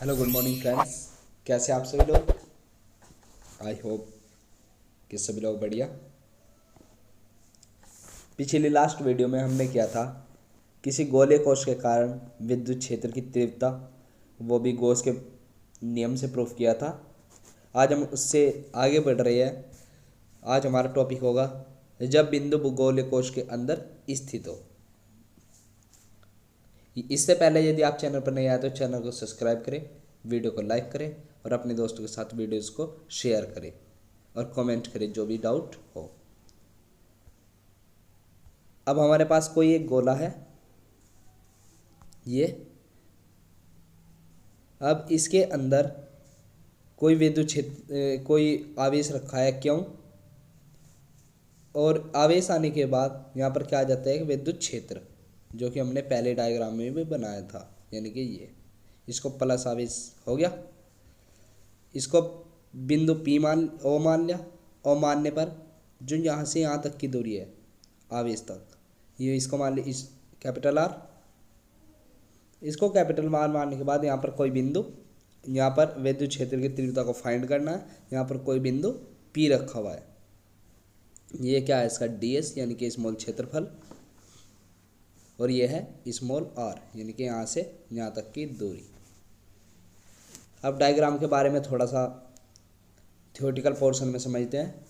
Hello good morning friends. कैसे आप सभी लोग? आई होप कि सभी लोग बढ़िया। पिछली लास्ट वीडियो में हमने किया था किसी गोलीय कोश के कारण विद्युत क्षेत्र की तीव्रता, वो भी गॉस के नियम से प्रूफ किया था। आज हम उससे आगे बढ़ रहे हैं। आज हमारा टॉपिक होगा जब बिंदु गोलीय कोश के अंदर स्थित हो। इससे पहले यदि आप चैनल पर नहीं आए तो चैनल को सब्सक्राइब करें, वीडियो को लाइक करें और अपने दोस्तों के साथ वीडियोस को शेयर करें और कमेंट करें जो भी डाउट हो। अब हमारे पास कोई एक गोला है ये। अब इसके अंदर कोई विद्युत क्षेत्र, कोई आवेश रखा है, क्यों? और आवेश आने के बाद यहाँ पर क्या आ जाता है? एक विद्युत क्षेत्र, जो कि हमने पहले डायग्राम में भी बनाया था, यानी कि ये। इसको प्लस आवेश हो गया। इसको बिंदु पी ओ मान लिया। ओ मानने पर जो यहाँ से यहाँ तक की दूरी है आवेश तक, ये इसको मान लिया इस कैपिटल आर। इसको कैपिटल आर मानने के बाद यहाँ पर कोई बिंदु, यहाँ पर विद्युत क्षेत्र की तीव्रता को फाइंड करना है। यहाँ पर कोई बिंदु पी रखा हुआ है। ये क्या है? इसका डी एस यानी कि स्मॉल क्षेत्रफल, और ये है स्मॉल आर यानी कि यहाँ से यहाँ तक की दूरी। अब डायग्राम के बारे में थोड़ा सा थ्योरेटिकल पोर्शन में समझते हैं।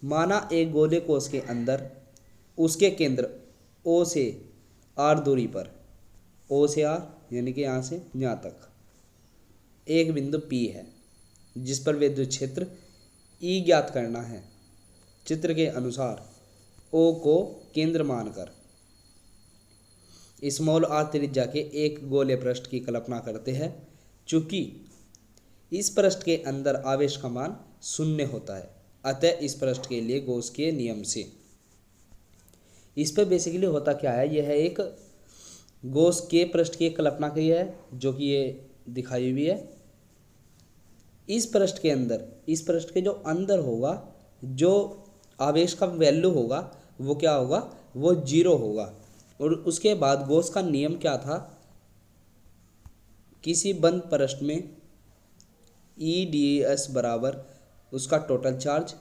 माना एक गोले कोश के अंदर उसके केंद्र ओ से आर दूरी पर, ओ से आर यानी कि यहाँ से यहाँ तक एक बिंदु पी है, जिस पर विद्युत क्षेत्र ई ज्ञात करना है। चित्र के अनुसार ओ को केंद्र मानकर स्मॉल आर त्रिज्या के एक गोले पृष्ठ की कल्पना करते हैं। चूंकि इस पृष्ठ के अंदर आवेश का मान 0 होता है, अतः इस पृष्ठ के लिए गॉस के नियम से इस पर बेसिकली होता क्या है? यह है एक गॉस के पृष्ठ की कल्पना की है, जो कि ये दिखाई हुई है। इस पृष्ठ के अंदर, इस पृष्ठ के जो अंदर होगा, जो आवेश का वैल्यू होगा वो क्या होगा? वो 0 होगा। और उसके बाद गॉस का नियम क्या था? किसी बंद पृष्ठ में ई डी एस बराबर उसका total charge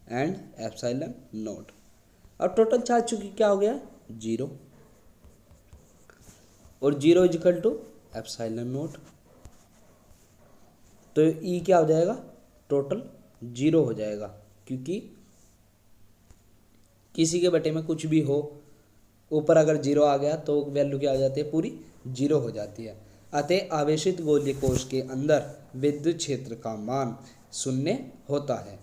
and epsilon not. अब टोटल चार्ज चूंकि क्या हो गया? 0, और 0 इजिकल टू एप्सिलॉन नॉट, तो ई क्या हो जाएगा? टोटल 0 हो जाएगा, क्योंकि किसी के बटे में कुछ भी हो, ऊपर अगर 0 आ गया तो वैल्यू क्या हो जाती है? पूरी 0 हो जाती है। अतः आवेशित गोलीय कोश के अंदर विद्युत क्षेत्र का मान 0 होता है।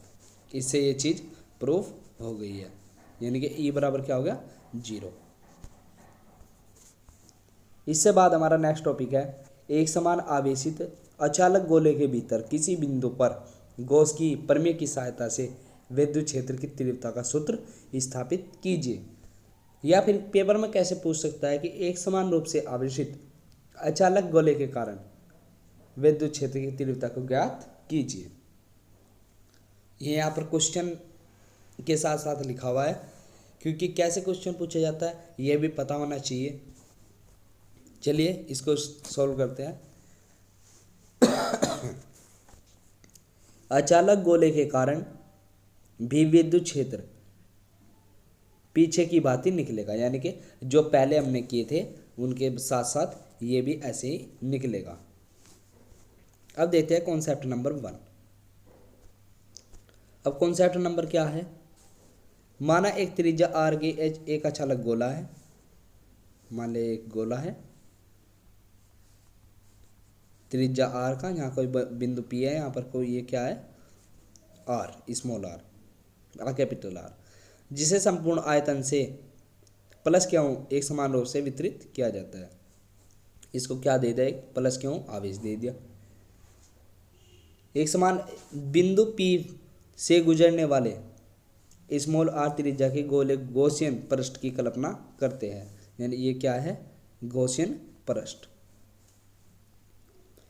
इससे ये चीज़ प्रूफ हो गई है, यानी कि ई बराबर क्या हो गया? 0। इससे बाद हमारा नेक्स्ट टॉपिक है एक समान आवेशित अचालक गोले के भीतर किसी बिंदु पर गॉस की प्रमेय की सहायता से विद्युत क्षेत्र की तीव्रता का सूत्र स्थापित कीजिए। या फिर पेपर में कैसे पूछ सकता है कि एक समान रूप से आवेशित अचालक गोले के कारण विद्युत क्षेत्र की तीव्रता को ज्ञात कीजिए। ये यहाँ पर क्वेश्चन के साथ साथ लिखा हुआ है, क्योंकि कैसे क्वेश्चन पूछा जाता है ये भी पता होना चाहिए। चलिए इसको सॉल्व करते हैं। अचालक गोले के कारण भी विद्युत क्षेत्र पीछे की भांति निकलेगा, यानी कि जो पहले हमने किए थे उनके साथ साथ ये भी ऐसे ही निकलेगा। अब देखते हैं कॉन्सेप्ट नंबर 1। अब कॉन्सेप्ट नंबर क्या है? माना एक त्रिज्या आर के एक अचालक गोला है। मान ले एक गोला है त्रिज्या आर का, यहाँ कोई बिंदु पी है, यहाँ पर कोई ये क्या है? R, small R, capital R, जिसे संपूर्ण आयतन से प्लस क्यों एक समान रूप से वितरित किया जाता है। इसको क्या दे दिया? प्लस क्यों आवेश दे दिया। एक समान बिंदु पी से गुजरने वाले स्मॉल आर त्रिज्या के गोले गॉसियन पृष्ठ की कल्पना करते हैं, यानी ये क्या है? गॉसियन पृष्ठ।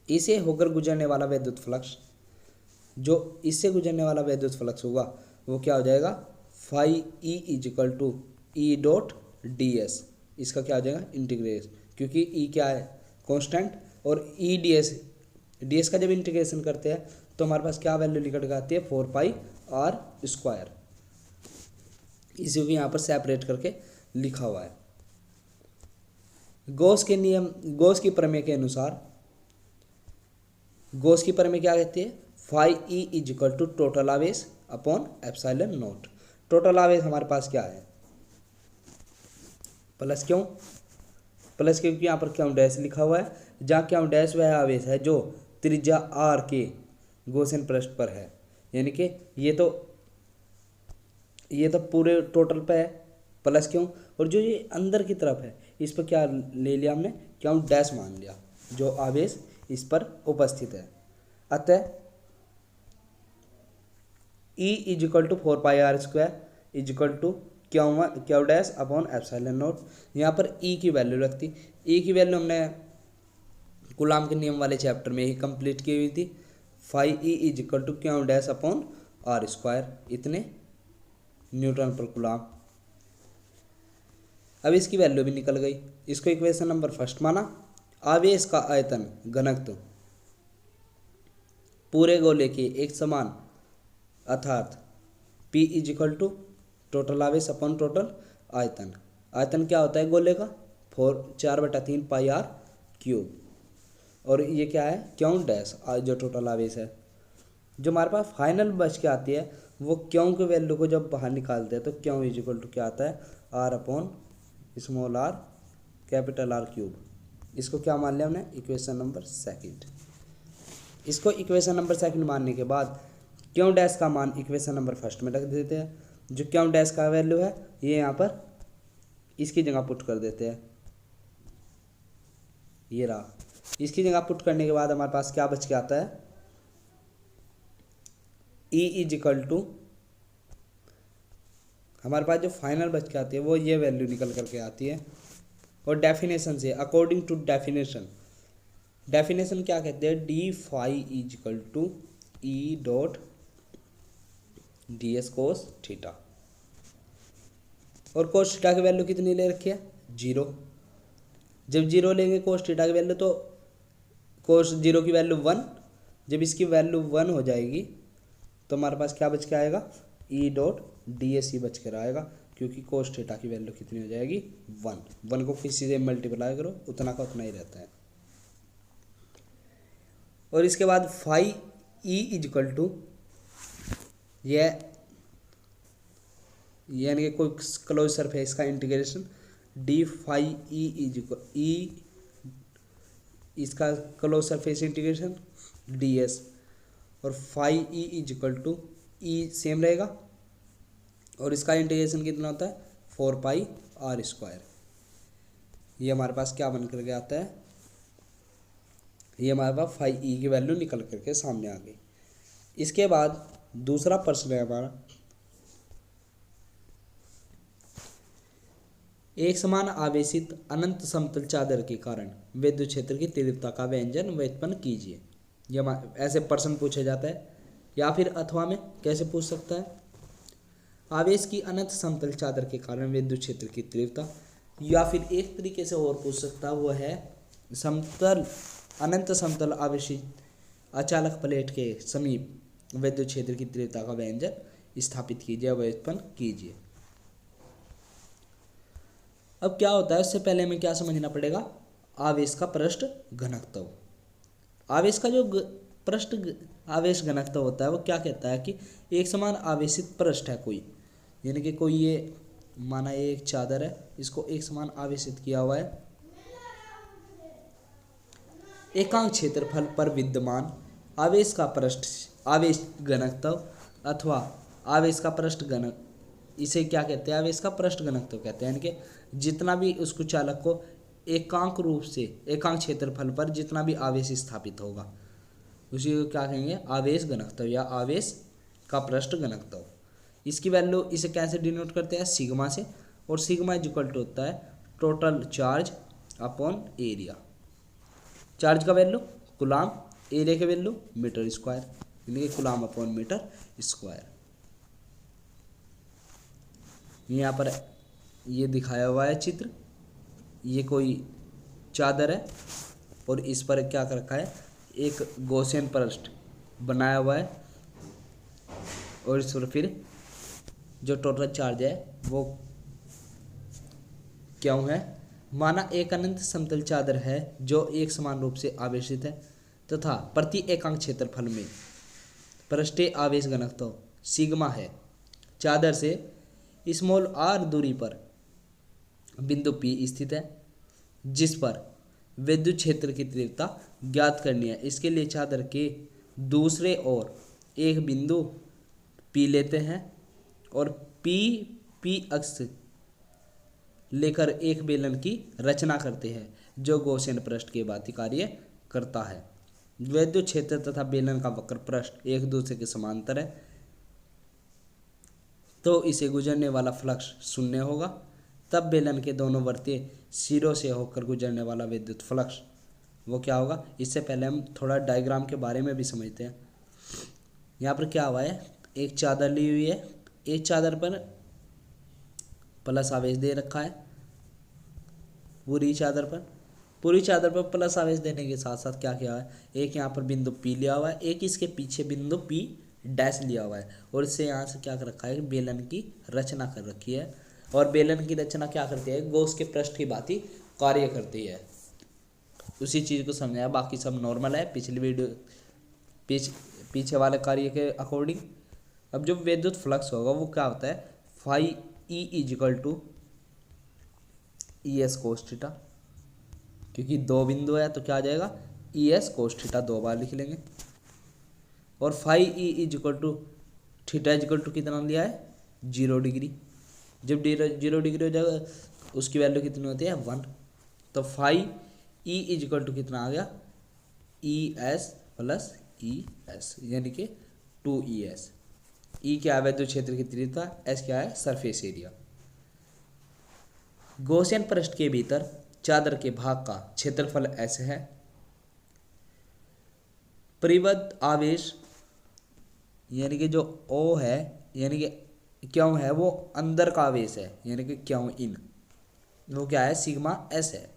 इसे होकर गुजरने वाला विद्युत फ्लक्स, जो इससे गुजरने वाला विद्युत फ्लक्स होगा वो क्या हो जाएगा? Phi E is equal to E dot D S. इसका क्या हो जाएगा? इंटीग्रेशन, क्योंकि ई क्या है? कांस्टेंट, और ई डी एस का जब इंटीग्रेशन करते हैं तो हमारे पास क्या वैल्यू निकल के आती है 4πr²। इसी को यहाँ पर सेपरेट करके लिखा हुआ है। गॉस की प्रमेय के अनुसार गॉस की प्रमेय क्या कहती है, phi E is equal to total आवेश अपॉन एप्सिलॉन नॉट। टोटल आवेश हमारे पास क्या है प्लस क्यों, प्लस क्योंकि यहाँ पर क्यों डैश लिखा हुआ है, जहाँ क्यों डैश वह आवेश है जो त्रिज्या आर के गॉसियन पृष्ठ पर है, यानी कि ये तो पूरे टोटल पे है प्लस क्यों, और जो ये अंदर की तरफ है इस पर क्या ले लिया हमने, क्यों डैश मान लिया जो आवेश इस पर उपस्थित है। अतः E is equal to 4πr² is equal to Q dash upon epsilon naught. यहाँ पर E की वैल्यू रखती, E की वैल्यू हमने कूलाम के नियम वाले चैप्टर में ही कंप्लीट की हुई थी। Phi E is equal to Q dash upon r², इतने न्यूटन पर कूलाम। अब इसकी वैल्यू भी निकल गई। इसको इक्वेशन नंबर फर्स्ट माना। आवेश का आयतन घनत्व पूरे गोले के एक समान, अर्थात P is equal to total आवेश अपॉन टोटल आयतन। आयतन क्या होता है गोले का 4/3 πr³, और ये क्या है क्यों डैश जो टोटल आवेश है। जो हमारे पास फाइनल बच के आती है वो क्यों के वैल्यू को जब बाहर निकालते हैं तो क्यों इज इक्वल टू क्या आता है r upon small r capital R³। इसको क्या मान लिया हमने इक्वेशन नंबर सेकंड। इसको इक्वेशन नंबर सेकंड मानने के बाद क्यों डैश का मान इक्वेशन नंबर फर्स्ट में रख देते हैं। जो क्यों डैश का वैल्यू है ये यहाँ पर इसकी जगह पुट कर देते हैं, ये रहा। इसकी जगह पुट करने के बाद हमारे पास क्या बच के आता है, E इज इक्वल टू हमारे पास जो फाइनल बच के आती है वो ये वैल्यू निकल करके आती है। और डेफिनेशन से अकॉर्डिंग टू डेफिनेशन क्या कहते हैं, D phi is equal to E dot D S cos theta. और कोस थीटा की वैल्यू कितनी ले रखी है 0। जब 0 लेंगे कोस थीटा की वैल्यू तो कोस 0 की वैल्यू 1, जब इसकी वैल्यू 1 हो जाएगी तो हमारे पास क्या बच के आएगा ई डॉट डी एस ही बच कर आएगा, क्योंकि कोस थीटा की वैल्यू कितनी हो जाएगी 1 को किसी से मल्टीप्लाई करो उतना का उतना ही रहता है। और इसके बाद phi E is equal to यह यानी कि कोई क्लोज सरफेस का integration D phi E is equal E, इसका close surface integration D S, और phi E is equal to E same रहेगा और इसका इंटीग्रेशन कितना होता है 4πr²। ये हमारे पास क्या बन करके आता है, ये हमारे पास फाई ई की वैल्यू निकल करके सामने आ गई। इसके बाद दूसरा प्रश्न है हमारा, एक समान आवेशित अनंत समतल चादर के कारण विद्युत क्षेत्र की तीव्रता का व्यंजन व्युत्पन्न कीजिए। ये ऐसे प्रश्न पूछा जाता है, या फिर अथवा में कैसे पूछ सकता है, आवेश की अनंत समतल चादर के कारण विद्युत क्षेत्र की तीव्रता, या फिर एक तरीके से और पूछ सकता है वो है अनंत समतल आवेशित अचालक प्लेट के समीप विद्युत क्षेत्र की तीव्रता का व्यंजन स्थापित कीजिए, व्युत्पन्न कीजिए। अब क्या होता है, उससे पहले हमें क्या समझना पड़ेगा, आवेश का पृष्ठ घनत्व। आवेश का जो पृष्ठ आवेश घनत्व होता है वो क्या कहता है कि एक समान आवेशित पृष्ठ है कोई, यानी कि कोई ये माना ये एक चादर है, इसको एक समान आवेशित किया हुआ है, एकांक क्षेत्रफल पर विद्यमान आवेश का पृष्ठ आवेश घनत्व अथवा आवेश का पृष्ठ घन, इसे क्या कहते हैं, आवेश का पृष्ठ घनत्व कहते हैं। यानी कि जितना भी उसको चालक को एकांक रूप से एकांक क्षेत्रफल पर जितना भी आवेश स्थापित होगा उसी को क्या कहेंगे, आवेश घनत्व या आवेश का पृष्ठ घनत्व। इसकी वैल्यू इसे कैसे डिनोट करते हैं, सिग्मा से, और सिग्मा इज इक्वल टू होता है total charge upon area. Charge का वैल्यू कूलाम, एरिया का वैल्यू मीटर स्क्वायर, यानी कि कूलाम अपॉन मीटर स्क्वायर। यहाँ पर ये दिखाया हुआ है चित्र, ये कोई चादर है और इस पर क्या कर रखा है, एक गॉसियन पृष्ठ बनाया हुआ है, और इस पर फिर जो टोटल चार्ज है वो क्यों है। माना एक अनंत समतल चादर है जो एक समान रूप से आवेशित है तथा प्रति एकांक क्षेत्रफल में पृष्ठीय आवेश घनत्व सिग्मा है। चादर से स्मॉल आर दूरी पर बिंदु P स्थित है जिस पर विद्युत क्षेत्र की तीव्रता ज्ञात करनी है। इसके लिए चादर के दूसरे ओर एक बिंदु P लेते हैं और P अक्ष लेकर एक बेलन की रचना करते हैं जो गॉसियन पृष्ठ के भांति कार्य करता है। विद्युत क्षेत्र तथा बेलन का वक्र पृष्ठ एक दूसरे के समांतर है तो इसे गुजरने वाला फ्लक्स शून्य होगा। तब बेलन के दोनों वर्तीय सिरों से होकर गुजरने वाला विद्युत फ्लक्स वो क्या होगा। इससे पहले हम थोड़ा डायग्राम के बारे में भी समझते हैं। यहाँ पर क्या हुआ है, एक चादर ली हुई है, एक चादर पर प्लस आवेश दे रखा है। पूरी चादर पर प्लस आवेश देने के साथ साथ क्या किया है, एक यहाँ पर बिंदु P लिया हुआ है, एक इसके पीछे बिंदु P डैश लिया हुआ है और इससे यहाँ से क्या कर रखा है, बेलन की रचना कर रखी है। और बेलन की रचना क्या करती है, गॉस के पृष्ठ की भांति कार्य करती है। उसी चीज़ को समझाया, बाकी सब नॉर्मल है पिछली वीडियो पीछे वाले कार्य के अकॉर्डिंग। अब जो विद्युत फ्लक्स होगा वो क्या होता है, phi E is equal to ES cos theta, क्योंकि दो बिंदु है तो क्या आ जाएगा ES कोस थीटा, दो बार लिख लेंगे। और phi E is equal to theta is equal to कितना लिया है 0 डिग्री। जब 0 डिग्री हो जाएगा उसकी वैल्यू कितनी होती है 1, तो फाई E इजिकल टू कितना आ गया ES प्लस ES यानी कि 2ES। E क्या है विद्युत क्षेत्र की तीव्रता, S क्या है सरफेस एरिया। गॉसियन पृष्ठ के भीतर चादर के भाग का क्षेत्रफल S है। परिबद्ध आवेश यानी कि जो O है यानी कि क्यों है वो अंदर का आवेश है यानी कि क्यों इन, वो क्या है सिग्मा S है।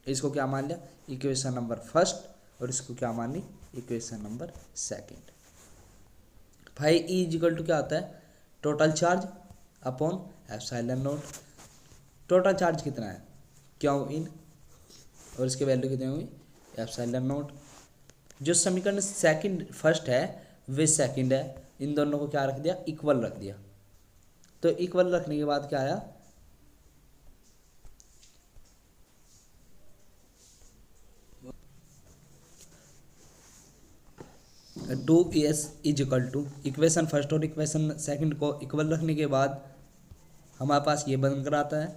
इसको क्या मान लिया इक्वेशन नंबर फर्स्ट और इसको क्या मान ली equation number second. Phi E is equal to क्या होता है total charge upon epsilon naught. Total charge कितना है क्यों इन और इसकी वैल्यू कितनी होगी एप्सिलॉन नॉट। जो समीकरण सेकंड फर्स्ट है वे सेकंड है, इन दोनों को क्या रख दिया इक्वल रख दिया। तो इक्वल रखने के बाद क्या आया 2ES is equal to equation first और इक्वेशन सेकंड को इक्वल रखने के बाद हमारे पास ये बनकर आता है।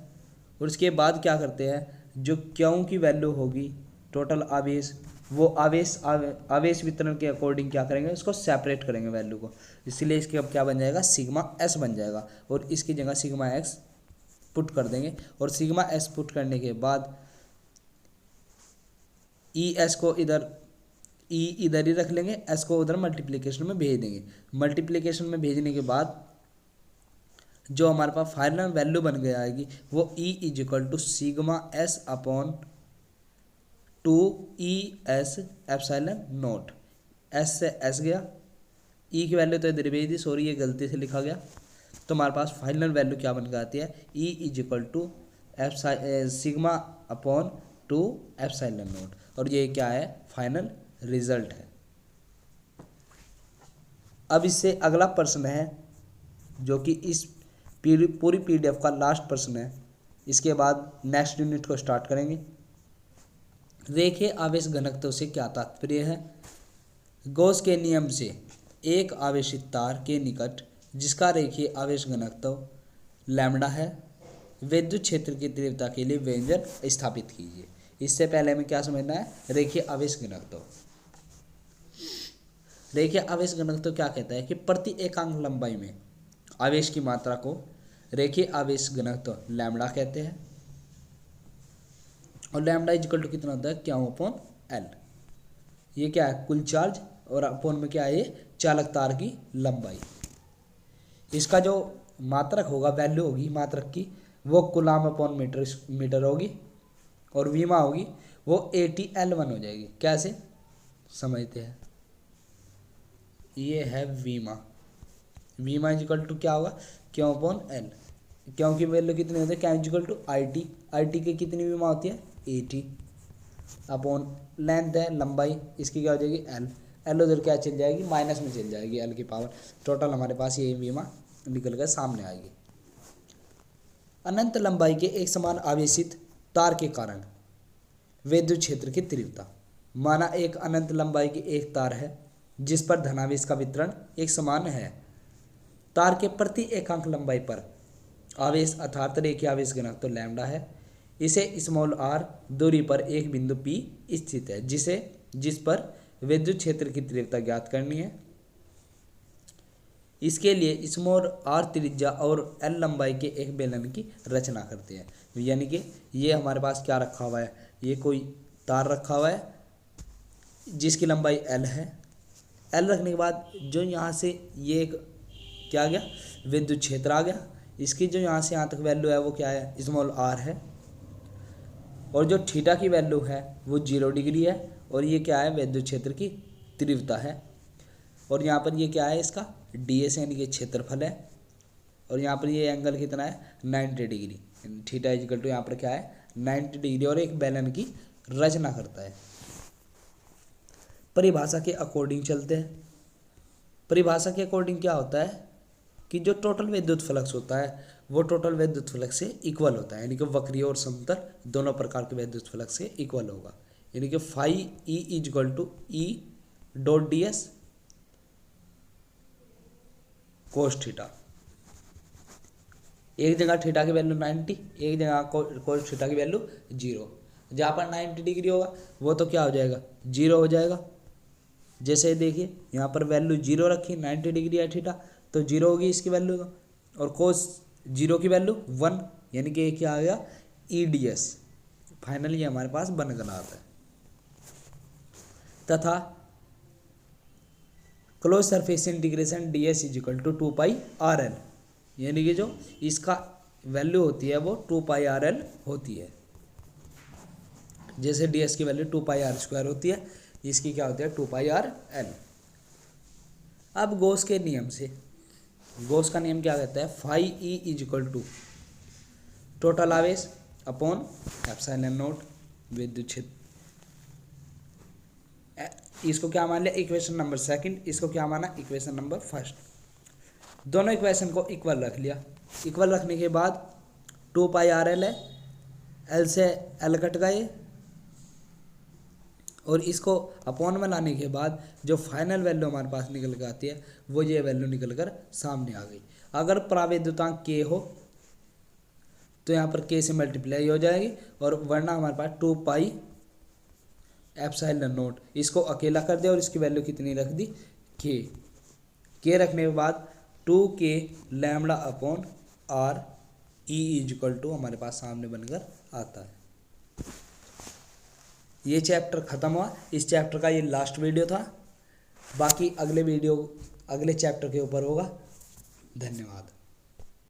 और उसके बाद क्या करते हैं, जो क्यों की वैल्यू होगी टोटल आवेश, वो आवेश वितरण के अकॉर्डिंग क्या करेंगे उसको सेपरेट करेंगे वैल्यू को। इसीलिए इसके अब क्या बन जाएगा सिग्मा S बन जाएगा और इसकी जगह सिग्मा X पुट कर देंगे। और सिग्मा S पुट करने के बाद ES को इधर इधर ही रख लेंगे, S को उधर मल्टीप्लिकेशन में भेज देंगे। मल्टीप्लिकेशन में भेजने के बाद जो हमारे पास फाइनल वैल्यू बन गया आएगी वो E is equal to sigma S upon 2ES epsilon naught. S से S गया, E की वैल्यू तो इधर भेज दी, सॉरी ये गलती से लिखा गया। तो हमारे पास फाइनल वैल्यू क्या बन के आती है E is equal to sigma upon 2 epsilon naught. और ये क्या है फाइनल रिजल्ट है। अब इससे अगला प्रश्न है जो कि इस पूरी PDF का लास्ट प्रश्न है। इसके बाद नेक्स्ट यूनिट को स्टार्ट करेंगे। रेखीय आवेश घनत्व से क्या तात्पर्य है। गॉस के नियम से एक आवेशित तार के निकट जिसका रेखीय आवेश घनत्व लैम्बडा है विद्युत क्षेत्र की तीव्रता के लिए व्यंजक स्थापित कीजिए। इससे पहले हमें क्या समझना है रेखीय आवेश घनत्व। रेखीय आवेश घनत्व क्या कहता है कि प्रति एकांक लंबाई में आवेश की मात्रा को रेखीय आवेश घनत्व लैम्बडा कहते हैं। और लैम्बडा इक्वल टू कितना होता है क्यू अपॉन एल। ये क्या है कुल चार्ज और अपॉन में क्या है ये चालक तार की लंबाई। इसका जो मात्रक होगा वैल्यू होगी मात्रक की वो कूलाम अपॉन मीटर होगी और विमा होगी वो ATL1 हो जाएगी। कैसे समझते हैं। ये है वीमा, वीमा इजिकल टू क्या होगा, क्यू अपॉन एल। क्यों की वैल्यू कितनी होती है, क्या इजिकल टू IT, IT की कितनी वीमा होती है 80 अपॉन लेंथ है लंबाई, इसकी क्या हो जाएगी एल, एल उधर क्या चल जाएगी माइनस में चल जाएगी एल की पावर। टोटल हमारे पास ये वीमा निकल कर सामने आएगी। अनंत लंबाई के एक समान आवेशित तार के कारण विद्युत क्षेत्र की तीव्रता। माना एक अनंत लंबाई की एक तार है जिस पर धनावेश का वितरण एक समान है। तार के प्रति एकांक लंबाई पर आवेश अर्थात रेखीय आवेश घनत्व तो लैम्डा है। इसे स्मॉल r दूरी पर एक बिंदु P स्थित है जिस पर विद्युत क्षेत्र की तीव्रता ज्ञात करनी है। इसके लिए स्मॉल r त्रिज्या और l लंबाई के एक बेलन की रचना करते हैं। यानी कि ये हमारे पास क्या रखा हुआ है, ये कोई तार रखा हुआ है जिसकी लंबाई l है। l रखने के बाद जो यहाँ से ये एक क्या आ गया विद्युत क्षेत्र आ गया। इसकी जो यहाँ से यहाँ तक वैल्यू है वो क्या है स्मॉल r है, और जो थीटा की वैल्यू है वो 0 डिग्री है, और ये क्या है विद्युत क्षेत्र की तीव्रता है। और यहाँ पर ये क्या है इसका ds यानी कि क्षेत्रफल है, और यहाँ पर ये एंगल कितना है 90 डिग्री। थीटा इजिकल टू यहाँ पर क्या है 90 डिग्री, और एक बेलन की रचना करता है। परिभाषा के अकॉर्डिंग चलते हैं। परिभाषा के अकॉर्डिंग क्या होता है कि जो टोटल विद्युत फ्लक्स होता है वो टोटल विद्युत फ्लक्स से इक्वल होता है, यानी कि वक्रीय और समतल दोनों प्रकार के विद्युत फ्लक्स से इक्वल होगा। यानी कि phi E is equal to E dot ds cos theta. एक जगह थीटा की वैल्यू 90, एक जगह कोस थीटा की वैल्यू 0। जहाँ पर 90 डिग्री होगा वो तो क्या हो जाएगा 0 हो जाएगा। जैसे देखिए यहाँ पर वैल्यू 0 रखी, 90 डिग्री है थीटा तो 0 होगी इसकी वैल्यू, और कोस 0 की वैल्यू 1, यानी कि क्या आ गया EDS। फाइनली हमारे पास बनकर आता है। तथा close surface integration ds is equal to 2πRL, यानी कि जो इसका वैल्यू होती है वो 2πRL होती है। जैसे ds की वैल्यू 2πr² होती है, इसकी क्या होती है 2πRL। अब गॉस के नियम से, गॉस का नियम क्या कहता है phi E is equal to total आवेश अपॉन एप्सिलॉन नॉट विद्युत क्षेत्र। इसको क्या मान लिया इक्वेशन नंबर सेकंड, इसको क्या माना इक्वेशन नंबर फर्स्ट। दोनों इक्वेशन को इक्वल रख लिया। इक्वल रखने के बाद 2πRL है, L से L कट गए, और इसको अपॉन में लाने के बाद जो फाइनल वैल्यू हमारे पास निकल कर आती है वो ये वैल्यू निकल कर सामने आ गई। अगर प्रावैद्युतांक k हो तो यहाँ पर k से मल्टीप्लाई हो जाएगी, और वरना हमारे पास 2π एप्सिलॉन नॉट, इसको अकेला कर दिया और इसकी वैल्यू कितनी रख दी k रखने के बाद 2k lambda upon r e is equal to हमारे पास सामने बनकर आता है। ये चैप्टर ख़त्म हुआ। इस चैप्टर का ये लास्ट वीडियो था, बाकी अगले चैप्टर के ऊपर होगा। धन्यवाद।